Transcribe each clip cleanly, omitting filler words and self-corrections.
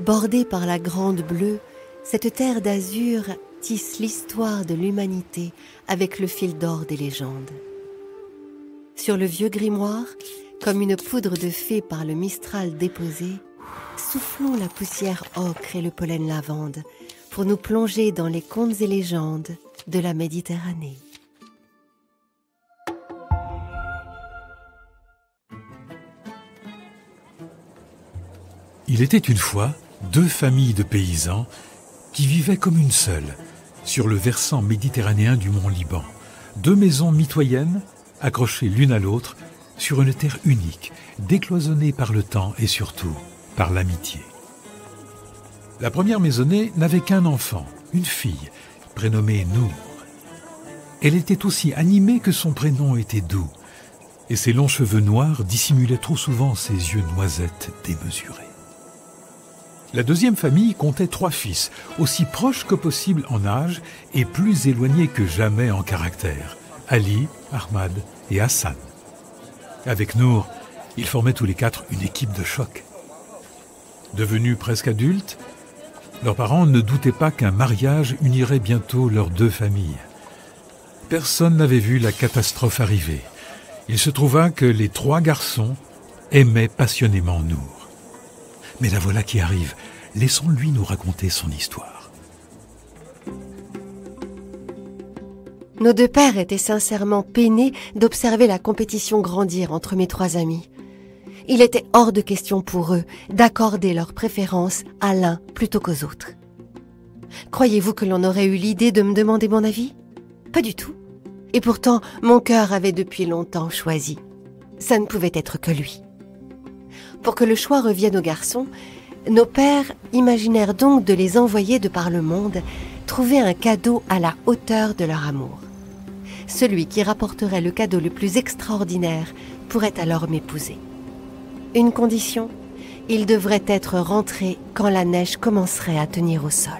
Bordée par la Grande Bleue, cette terre d'azur tisse l'histoire de l'humanité avec le fil d'or des légendes. Sur le vieux grimoire, comme une poudre de fée par le Mistral déposé, soufflons la poussière ocre et le pollen lavande pour nous plonger dans les contes et légendes de la Méditerranée. Il était une fois 2 familles de paysans qui vivaient comme une seule sur le versant méditerranéen du mont Liban. 2 maisons mitoyennes accrochées l'une à l'autre sur une terre unique, décloisonnée par le temps et surtout par l'amitié. La première maisonnée n'avait qu'un enfant, une fille, prénommée Nour. Elle était aussi animée que son prénom était doux, et ses longs cheveux noirs dissimulaient trop souvent ses yeux noisettes démesurés. La deuxième famille comptait 3 fils, aussi proches que possible en âge et plus éloignés que jamais en caractère, Ali, Ahmad et Hassan. Avec Nour, ils formaient tous les 4 une équipe de choc. Devenus presque adultes, leurs parents ne doutaient pas qu'un mariage unirait bientôt leurs 2 familles. Personne n'avait vu la catastrophe arriver. Il se trouva que les 3 garçons aimaient passionnément Nour. Mais la voilà qui arrive. Laissons-lui nous raconter son histoire. Nos 2 pères étaient sincèrement peinés d'observer la compétition grandir entre mes 3 amis. Il était hors de question pour eux d'accorder leur préférence à l'un plutôt qu'aux autres. Croyez-vous que l'on aurait eu l'idée de me demander mon avis? Pas du tout. Et pourtant, mon cœur avait depuis longtemps choisi. Ça ne pouvait être que lui. Pour que le choix revienne aux garçons, nos pères imaginèrent donc de les envoyer de par le monde trouver un cadeau à la hauteur de leur amour. Celui qui rapporterait le cadeau le plus extraordinaire pourrait alors m'épouser. Une condition, il devrait être rentré quand la neige commencerait à tenir au sol.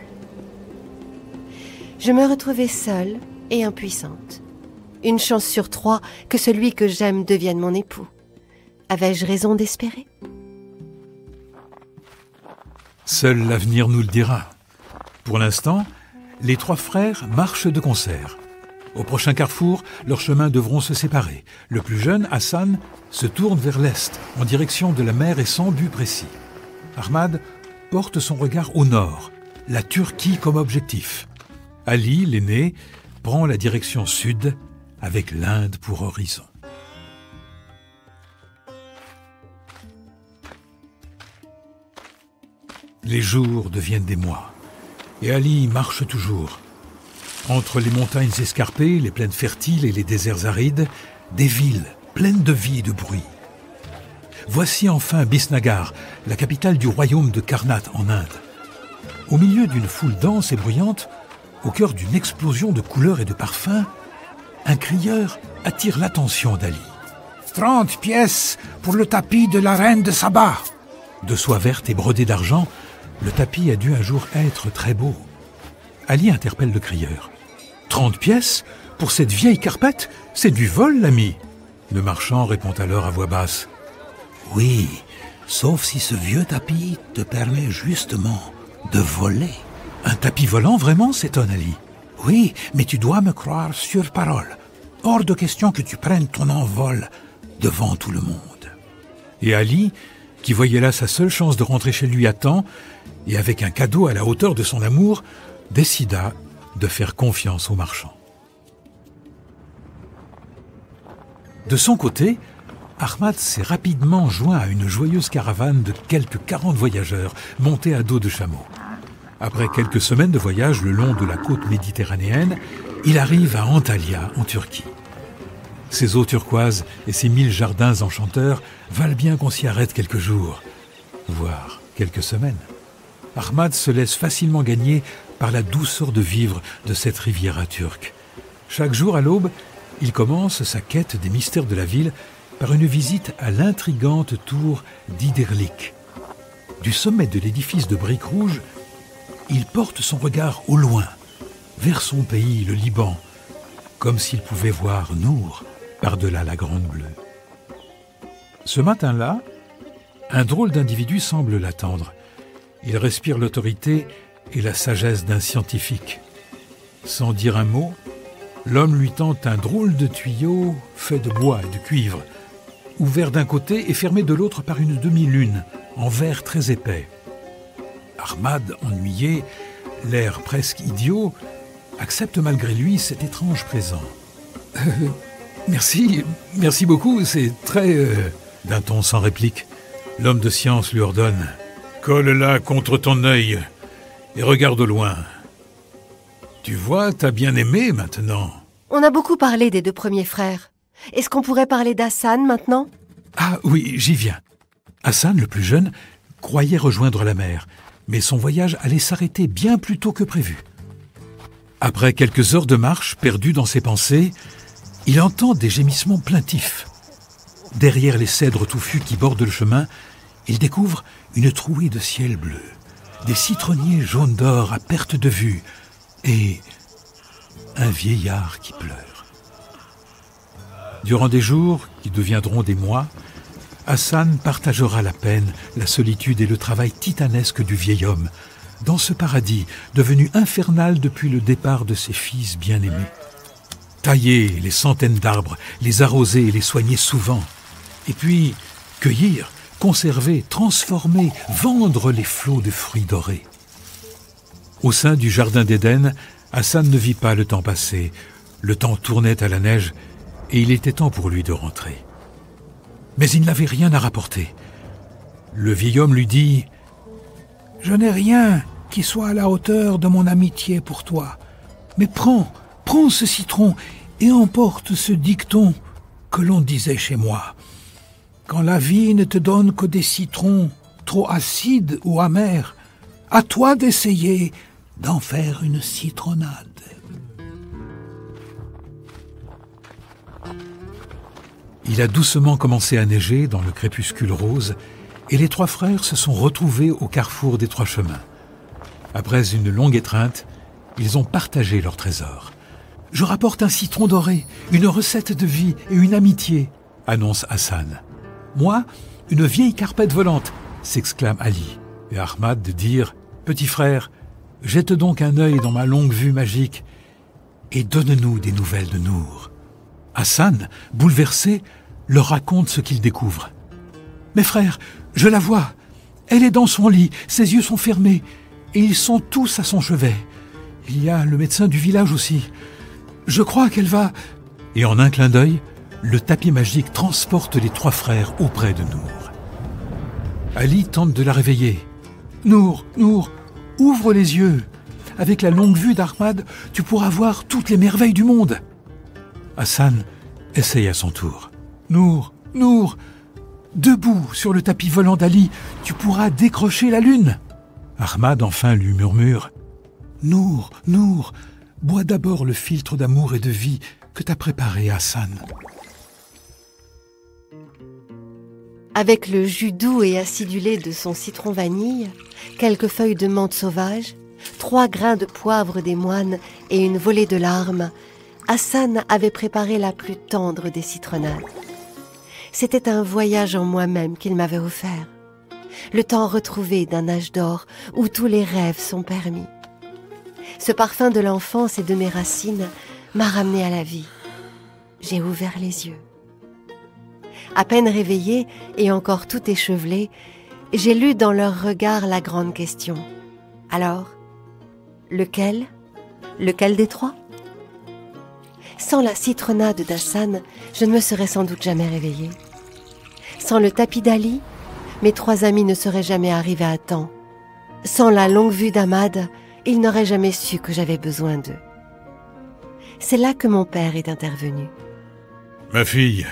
Je me retrouvais seule et impuissante. Une chance sur 3 que celui que j'aime devienne mon époux. Avais-je raison d'espérer? Seul l'avenir nous le dira. Pour l'instant, les 3 frères marchent de concert. Au prochain carrefour, leurs chemins devront se séparer. Le plus jeune, Hassan, se tourne vers l'est, en direction de la mer et sans but précis. Ahmad porte son regard au nord, la Turquie comme objectif. Ali, l'aîné, prend la direction sud, avec l'Inde pour horizon. Les jours deviennent des mois, et Ali marche toujours. Entre les montagnes escarpées, les plaines fertiles et les déserts arides, des villes pleines de vie et de bruit. Voici enfin Bisnagar, la capitale du royaume de Karnat en Inde. Au milieu d'une foule dense et bruyante, au cœur d'une explosion de couleurs et de parfums, un crieur attire l'attention d'Ali. 30 pièces pour le tapis de la reine de Saba. De soie verte et brodée d'argent, le tapis a dû un jour être très beau. Ali interpelle le crieur. 30 pièces pour cette vieille carpette? C'est du vol, l'ami. Le marchand répond alors à voix basse. Oui, sauf si ce vieux tapis te permet justement de voler. Un tapis volant, vraiment, s'étonne Ali. Oui, mais tu dois me croire sur parole. Hors de question que tu prennes ton envol devant tout le monde. Et Ali, qui voyait là sa seule chance de rentrer chez lui à temps, et avec un cadeau à la hauteur de son amour, décida de faire confiance au marchand. De son côté, Ahmad s'est rapidement joint à une joyeuse caravane de quelques 40 voyageurs montés à dos de chameaux. Après quelques semaines de voyage le long de la côte méditerranéenne, il arrive à Antalya, en Turquie. Ses eaux turquoises et ses 1000 jardins enchanteurs valent bien qu'on s'y arrête quelques jours, voire quelques semaines. Ahmad se laisse facilement gagner par la douceur de vivre de cette riviera turque. Chaque jour à l'aube, il commence sa quête des mystères de la ville par une visite à l'intrigante tour d'Iderlik. Du sommet de l'édifice de briques rouges, il porte son regard au loin, vers son pays, le Liban, comme s'il pouvait voir Nour par-delà la Grande Bleue. Ce matin-là, un drôle d'individu semble l'attendre. Il respire l'autorité et la sagesse d'un scientifique. Sans dire un mot, l'homme lui tend un drôle de tuyau fait de bois et de cuivre, ouvert d'un côté et fermé de l'autre par une demi-lune, en verre très épais. Ahmad, ennuyé, l'air presque idiot, accepte malgré lui cet étrange présent. Merci beaucoup, c'est très... D'un ton sans réplique, l'homme de science lui ordonne « Colle-la contre ton œil et regarde au loin. Tu vois, t'as bien aimé maintenant. » On a beaucoup parlé des deux premiers frères. Est-ce qu'on pourrait parler d'Hassan maintenant ? Ah oui, j'y viens. Hassan, le plus jeune, croyait rejoindre la mer, mais son voyage allait s'arrêter bien plus tôt que prévu. Après quelques heures de marche, perdu dans ses pensées, il entend des gémissements plaintifs. Derrière les cèdres touffus qui bordent le chemin, il découvre une trouée de ciel bleu, des citronniers jaunes d'or à perte de vue et un vieillard qui pleure. Durant des jours, qui deviendront des mois, Hassan partagera la peine, la solitude et le travail titanesque du vieil homme, dans ce paradis devenu infernal depuis le départ de ses fils bien-aimés. Tailler les centaines d'arbres, les arroser et les soigner souvent, et puis cueillir, conserver, transformer, vendre les flots de fruits dorés. Au sein du jardin d'Éden, Hassan ne vit pas le temps passé. Le temps tournait à la neige et il était temps pour lui de rentrer. Mais il n'avait rien à rapporter. Le vieil homme lui dit « Je n'ai rien qui soit à la hauteur de mon amitié pour toi. Mais prends ce citron et emporte ce dicton que l'on disait chez moi. Quand la vie ne te donne que des citrons trop acides ou amers, à toi d'essayer d'en faire une citronnade. » Il a doucement commencé à neiger dans le crépuscule rose et les trois frères se sont retrouvés au carrefour des trois chemins. Après une longue étreinte, ils ont partagé leur trésor. « Je rapporte un citron doré, une recette de vie et une amitié », annonce Hassan. « Moi, une vieille carpette volante », s'exclame Ali. Et Ahmad de dire « Petit frère, jette donc un œil dans ma longue vue magique et donne-nous des nouvelles de Nour. » Hassan, bouleversé, leur raconte ce qu'il découvre. « Mes frères, je la vois. Elle est dans son lit, ses yeux sont fermés et ils sont tous à son chevet. Il y a le médecin du village aussi. Je crois qu'elle va... » Et en un clin d'œil, le tapis magique transporte les trois frères auprès de Nour. Ali tente de la réveiller. « Nour, ouvre les yeux. Avec la longue vue d'Ahmad, tu pourras voir toutes les merveilles du monde. » Hassan essaye à son tour. « Nour, debout sur le tapis volant d'Ali, tu pourras décrocher la lune. » Ahmad enfin lui murmure « Nour, bois d'abord le filtre d'amour et de vie que t'a préparé Hassan. » Avec le jus doux et acidulé de son citron vanille, quelques feuilles de menthe sauvage, 3 grains de poivre des moines et une volée de larmes, Hassan avait préparé la plus tendre des citronnades. C'était un voyage en moi-même qu'il m'avait offert. Le temps retrouvé d'un âge d'or où tous les rêves sont permis. Ce parfum de l'enfance et de mes racines m'a ramené à la vie. J'ai ouvert les yeux. À peine réveillée et encore tout échevelée, j'ai lu dans leur regard la grande question. Alors, lequel des 3 ? Sans la citronnade d'Hassan, je ne me serais sans doute jamais réveillée. Sans le tapis d'Ali, mes 3 amis ne seraient jamais arrivés à temps. Sans la longue vue d'Ahmad, ils n'auraient jamais su que j'avais besoin d'eux. C'est là que mon père est intervenu. « Ma fille,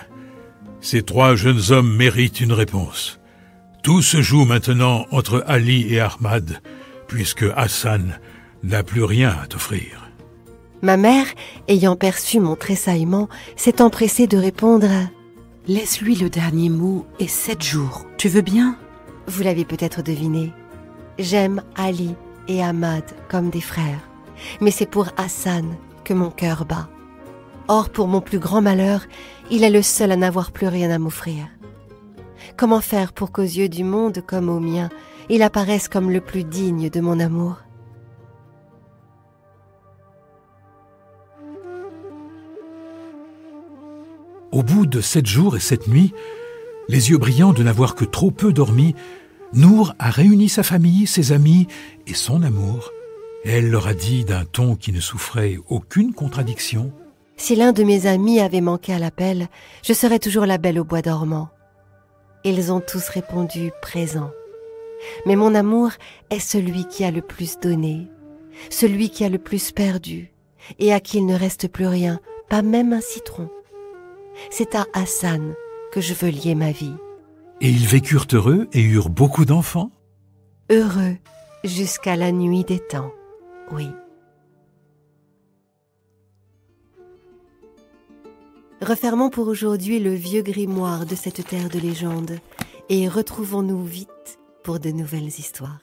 ces 3 jeunes hommes méritent une réponse. Tout se joue maintenant entre Ali et Ahmad, puisque Hassan n'a plus rien à t'offrir. » Ma mère, ayant perçu mon tressaillement, s'est empressée de répondre « Laisse-lui le dernier mot et 7 jours. Tu veux bien ?» Vous l'avez peut-être deviné. J'aime Ali et Ahmad comme des frères, mais c'est pour Hassan que mon cœur bat. Or, pour mon plus grand malheur, il est le seul à n'avoir plus rien à m'offrir. Comment faire pour qu'aux yeux du monde comme aux miens, il apparaisse comme le plus digne de mon amour? Au bout de 7 jours et 7 nuits, les yeux brillants de n'avoir que trop peu dormi, Nour a réuni sa famille, ses amis et son amour. Et elle leur a dit d'un ton qui ne souffrait aucune contradiction: Si l'un de mes amis avait manqué à l'appel, je serais toujours la belle au bois dormant. Ils ont tous répondu présent. Mais mon amour est celui qui a le plus donné, celui qui a le plus perdu, et à qui il ne reste plus rien, pas même un citron. C'est à Hassan que je veux lier ma vie. Et ils vécurent heureux et eurent beaucoup d'enfants. Heureux jusqu'à la nuit des temps, oui. Refermons pour aujourd'hui le vieux grimoire de cette terre de légende et retrouvons-nous vite pour de nouvelles histoires.